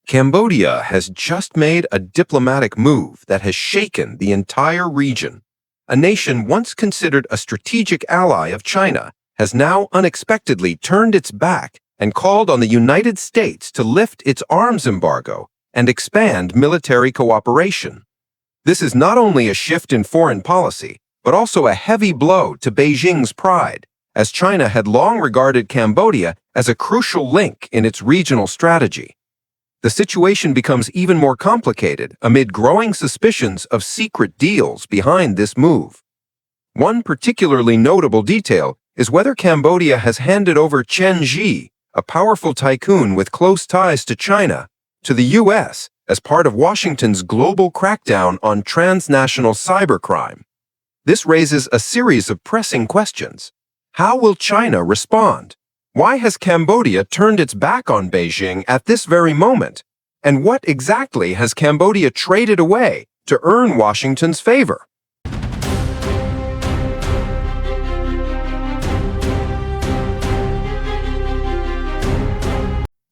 Cambodia has just made a diplomatic move that has shaken the entire region. A nation once considered a strategic ally of China has now unexpectedly turned its back and called on the United States to lift its arms embargo and expand military cooperation. This is not only a shift in foreign policy, but also a heavy blow to Beijing's pride, as China had long regarded Cambodia as a crucial link in its regional strategy. The situation becomes even more complicated amid growing suspicions of secret deals behind this move. One particularly notable detail is whether Cambodia has handed over Chen Zhi, a powerful tycoon with close ties to China, to the US as part of Washington's global crackdown on transnational cybercrime. This raises a series of pressing questions. How will China respond? Why has Cambodia turned its back on Beijing at this very moment? And what exactly has Cambodia traded away to earn Washington's favor?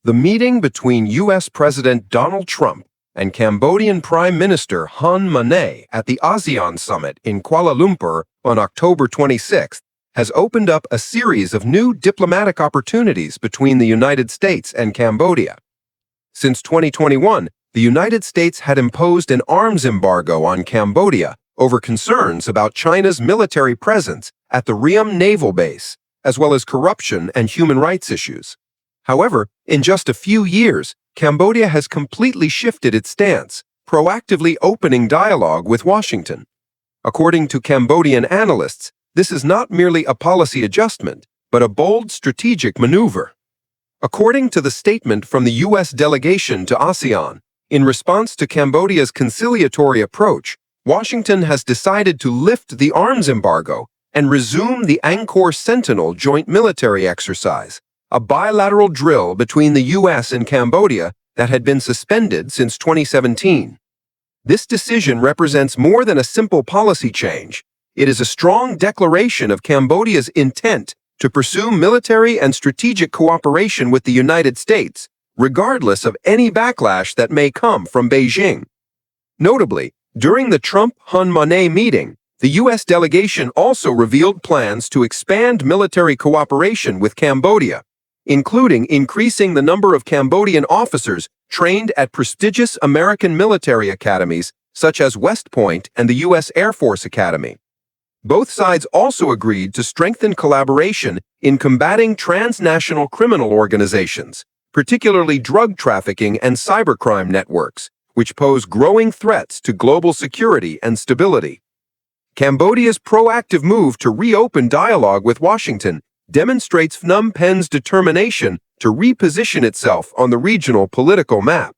The meeting between U.S. President Donald Trump and Cambodian Prime Minister Hun Manet at the ASEAN Summit in Kuala Lumpur on October 26 has opened up a series of new diplomatic opportunities between the United States and Cambodia. Since 2021, the United States had imposed an arms embargo on Cambodia over concerns about China's military presence at the Ream naval base, as well as corruption and human rights issues. However, in just a few years, Cambodia has completely shifted its stance, proactively opening dialogue with Washington. According to Cambodian analysts, this is not merely a policy adjustment, but a bold strategic maneuver. According to the statement from the U.S. delegation to ASEAN, in response to Cambodia's conciliatory approach, Washington has decided to lift the arms embargo and resume the Angkor Sentinel joint military exercise, a bilateral drill between the U.S. and Cambodia that had been suspended since 2017. This decision represents more than a simple policy change. It is a strong declaration of Cambodia's intent to pursue military and strategic cooperation with the United States, regardless of any backlash that may come from Beijing. Notably, during the Trump-Hun Manet meeting, the U.S. delegation also revealed plans to expand military cooperation with Cambodia, including increasing the number of Cambodian officers trained at prestigious American military academies such as West Point and the U.S. Air Force Academy. Both sides also agreed to strengthen collaboration in combating transnational criminal organizations, particularly drug trafficking and cybercrime networks, which pose growing threats to global security and stability. Cambodia's proactive move to reopen dialogue with Washington demonstrates Phnom Penh's determination to reposition itself on the regional political map.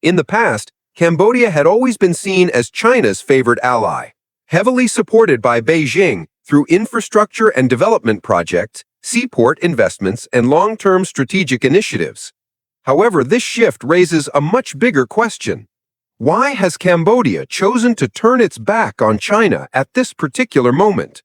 In the past, Cambodia had always been seen as China's favored ally, heavily supported by Beijing through infrastructure and development projects, seaport investments, and long-term strategic initiatives. However, this shift raises a much bigger question. Why has Cambodia chosen to turn its back on China at this particular moment?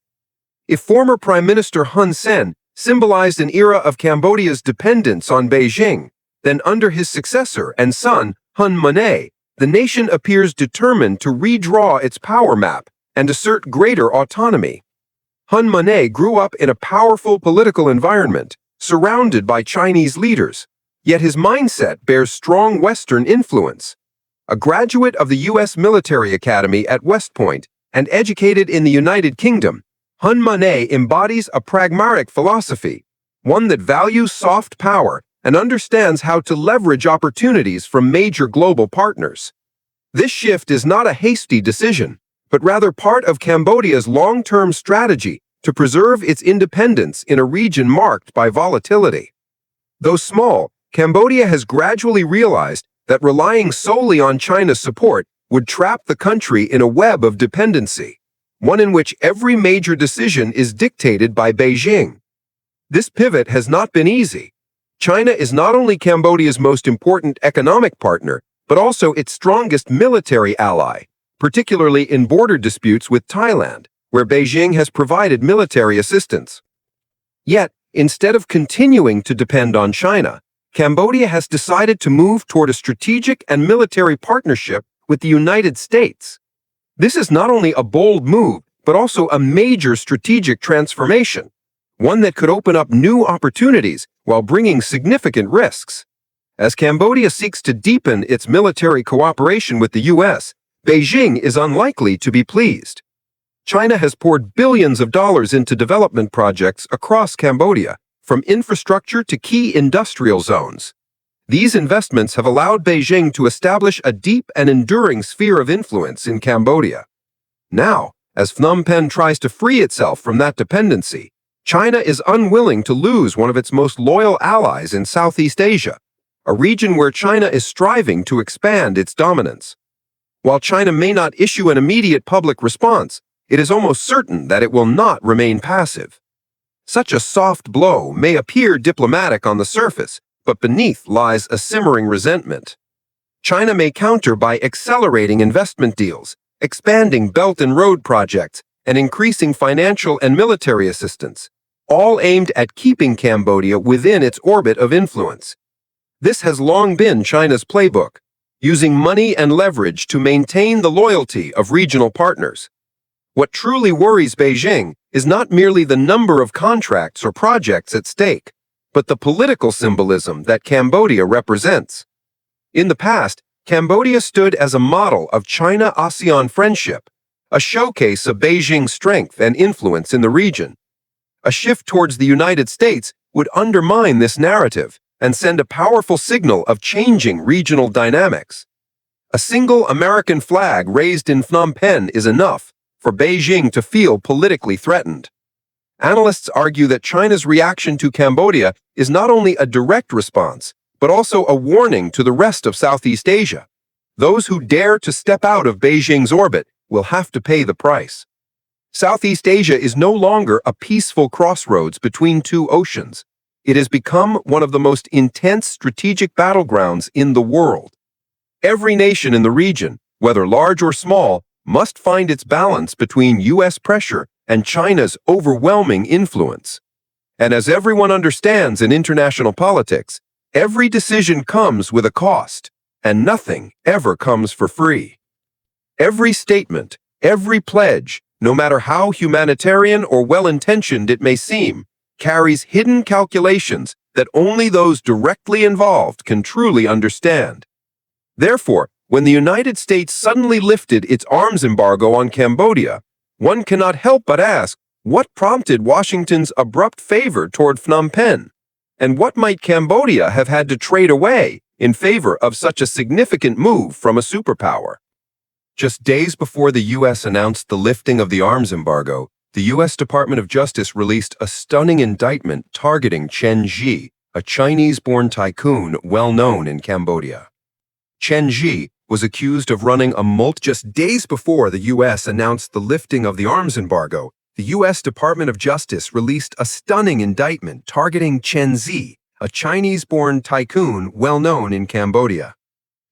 If former Prime Minister Hun Sen symbolized an era of Cambodia's dependence on Beijing, then under his successor and son, Hun Manet, the nation appears determined to redraw its power map and assert greater autonomy. Hun Manet grew up in a powerful political environment, surrounded by Chinese leaders, yet his mindset bears strong Western influence. A graduate of the U.S. Military Academy at West Point and educated in the United Kingdom, Hun Manet embodies a pragmatic philosophy, one that values soft power and understands how to leverage opportunities from major global partners. This shift is not a hasty decision, but rather part of Cambodia's long-term strategy to preserve its independence in a region marked by volatility. Though small, Cambodia has gradually realized that relying solely on China's support would trap the country in a web of dependency, one in which every major decision is dictated by Beijing. This pivot has not been easy. China is not only Cambodia's most important economic partner, but also its strongest military ally, particularly in border disputes with Thailand, where Beijing has provided military assistance. Yet, instead of continuing to depend on China, Cambodia has decided to move toward a strategic and military partnership with the United States. This is not only a bold move, but also a major strategic transformation, one that could open up new opportunities while bringing significant risks. As Cambodia seeks to deepen its military cooperation with the U.S., Beijing is unlikely to be pleased. China has poured billions of dollars into development projects across Cambodia, from infrastructure to key industrial zones. These investments have allowed Beijing to establish a deep and enduring sphere of influence in Cambodia. Now, as Phnom Penh tries to free itself from that dependency, China is unwilling to lose one of its most loyal allies in Southeast Asia, a region where China is striving to expand its dominance. While China may not issue an immediate public response, it is almost certain that it will not remain passive. Such a soft blow may appear diplomatic on the surface, but beneath lies a simmering resentment. China may counter by accelerating investment deals, expanding Belt and Road projects, and increasing financial and military assistance, all aimed at keeping Cambodia within its orbit of influence. This has long been China's playbook, using money and leverage to maintain the loyalty of regional partners. What truly worries Beijing is not merely the number of contracts or projects at stake, but the political symbolism that Cambodia represents. In the past, Cambodia stood as a model of China-ASEAN friendship, a showcase of Beijing's strength and influence in the region. A shift towards the United States would undermine this narrative and send a powerful signal of changing regional dynamics. A single American flag raised in Phnom Penh is enough for Beijing to feel politically threatened. Analysts argue that China's reaction to Cambodia is not only a direct response, but also a warning to the rest of Southeast Asia. Those who dare to step out of Beijing's orbit will have to pay the price. Southeast Asia is no longer a peaceful crossroads between two oceans. It has become one of the most intense strategic battlegrounds in the world. Every nation in the region, whether large or small, must find its balance between U.S. pressure and China's overwhelming influence. And as everyone understands in international politics, every decision comes with a cost, and nothing ever comes for free. Every statement, every pledge, no matter how humanitarian or well-intentioned it may seem, carries hidden calculations that only those directly involved can truly understand. Therefore, when the United States suddenly lifted its arms embargo on Cambodia, one cannot help but ask, what prompted Washington's abrupt favor toward Phnom Penh? And what might Cambodia have had to trade away in favor of such a significant move from a superpower? Just days before the U.S. announced the lifting of the arms embargo, the U.S. Department of Justice released a stunning indictment targeting Chen Zhi, a Chinese-born tycoon well known in Cambodia. Chen Zhi was accused of running a just days before the U.S. announced the lifting of the arms embargo. The U.S. Department of Justice released a stunning indictment targeting Chen Zhi, a Chinese-born tycoon well known in Cambodia.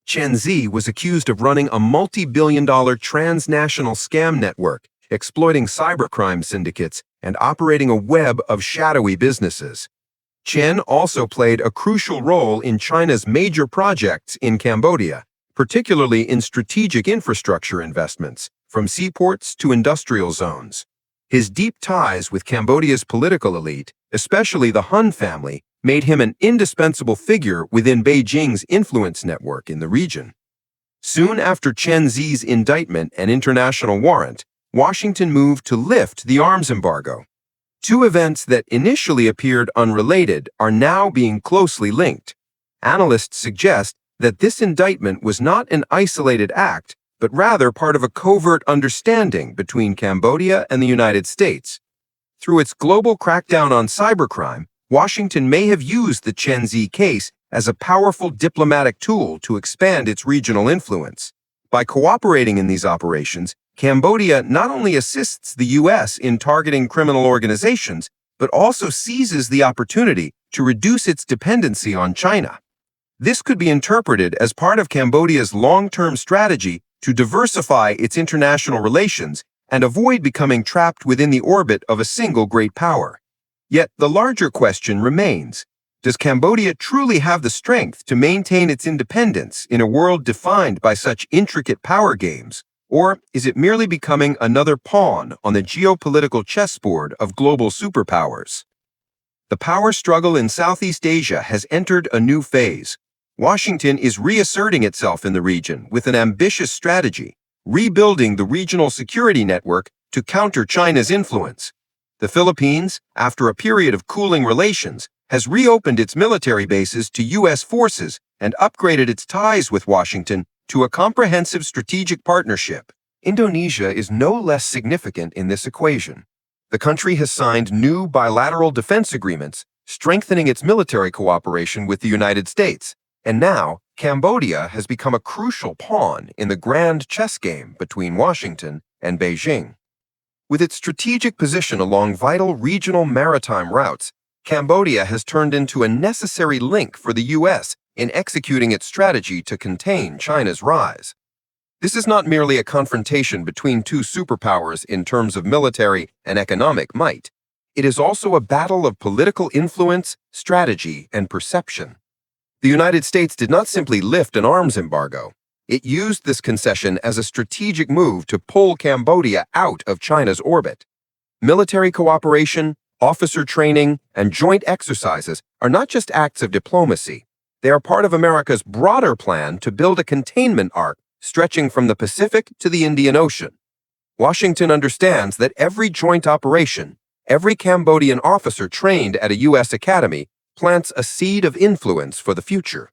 Chen Zhi was accused of running a multi-billion-dollar transnational scam network, exploiting cybercrime syndicates and operating a web of shadowy businesses. Chen also played a crucial role in China's major projects in Cambodia, particularly in strategic infrastructure investments, from seaports to industrial zones. His deep ties with Cambodia's political elite, especially the Hun family, made him an indispensable figure within Beijing's influence network in the region. Soon after Chen Zhi's indictment and international warrant, Washington moved to lift the arms embargo. Two events that initially appeared unrelated are now being closely linked. Analysts suggest that this indictment was not an isolated act, but rather part of a covert understanding between Cambodia and the United States. Through its global crackdown on cybercrime, Washington may have used the Chen Zhi case as a powerful diplomatic tool to expand its regional influence. By cooperating in these operations, Cambodia not only assists the U.S. in targeting criminal organizations, but also seizes the opportunity to reduce its dependency on China. This could be interpreted as part of Cambodia's long-term strategy to diversify its international relations and avoid becoming trapped within the orbit of a single great power. Yet the larger question remains: Does Cambodia truly have the strength to maintain its independence in a world defined by such intricate power games, or is it merely becoming another pawn on the geopolitical chessboard of global superpowers? The power struggle in Southeast Asia has entered a new phase. Washington is reasserting itself in the region with an ambitious strategy, rebuilding the regional security network to counter China's influence. The Philippines, after a period of cooling relations, has reopened its military bases to U.S. forces and upgraded its ties with Washington to a comprehensive strategic partnership. Indonesia is no less significant in this equation. The country has signed new bilateral defense agreements, strengthening its military cooperation with the United States. And now, Cambodia has become a crucial pawn in the grand chess game between Washington and Beijing. With its strategic position along vital regional maritime routes, Cambodia has turned into a necessary link for the U.S. in executing its strategy to contain China's rise. This is not merely a confrontation between two superpowers in terms of military and economic might. It is also a battle of political influence, strategy, and perception. The United States did not simply lift an arms embargo. It used this concession as a strategic move to pull Cambodia out of China's orbit. Military cooperation, officer training, and joint exercises are not just acts of diplomacy. They are part of America's broader plan to build a containment arc stretching from the Pacific to the Indian Ocean. Washington understands that every joint operation, every Cambodian officer trained at a U.S. academy, plants a seed of influence for the future.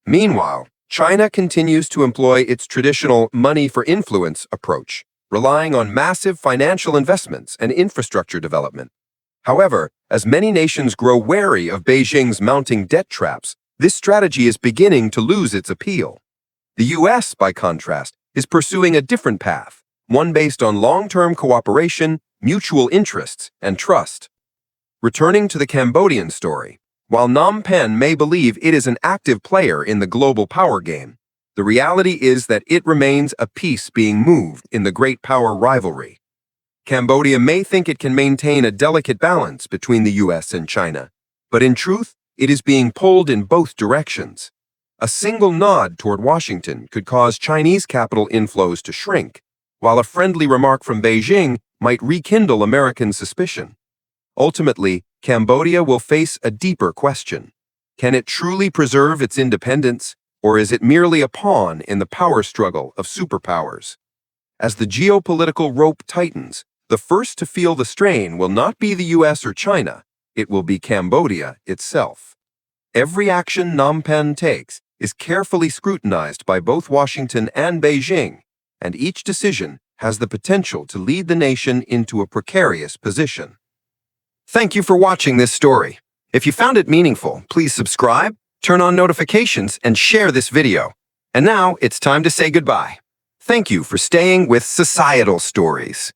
Meanwhile, China continues to employ its traditional money for influence approach, relying on massive financial investments and infrastructure development. However, as many nations grow wary of Beijing's mounting debt traps, this strategy is beginning to lose its appeal. The U.S., by contrast, is pursuing a different path, one based on long-term cooperation, mutual interests, and trust. Returning to the Cambodian story, while Phnom Penh may believe it is an active player in the global power game, the reality is that it remains a piece being moved in the great power rivalry. Cambodia may think it can maintain a delicate balance between the U.S. and China, but in truth, it is being pulled in both directions. A single nod toward Washington could cause Chinese capital inflows to shrink, while a friendly remark from Beijing might rekindle American suspicion. Ultimately, Cambodia will face a deeper question. Can it truly preserve its independence, or is it merely a pawn in the power struggle of superpowers? As the geopolitical rope tightens, the first to feel the strain will not be the U.S. or China, it will be Cambodia itself. Every action Phnom Penh takes is carefully scrutinized by both Washington and Beijing, and each decision has the potential to lead the nation into a precarious position. Thank you for watching this story. If you found it meaningful, please subscribe, turn on notifications, and share this video. And now it's time to say goodbye. Thank you for staying with Societal Stories.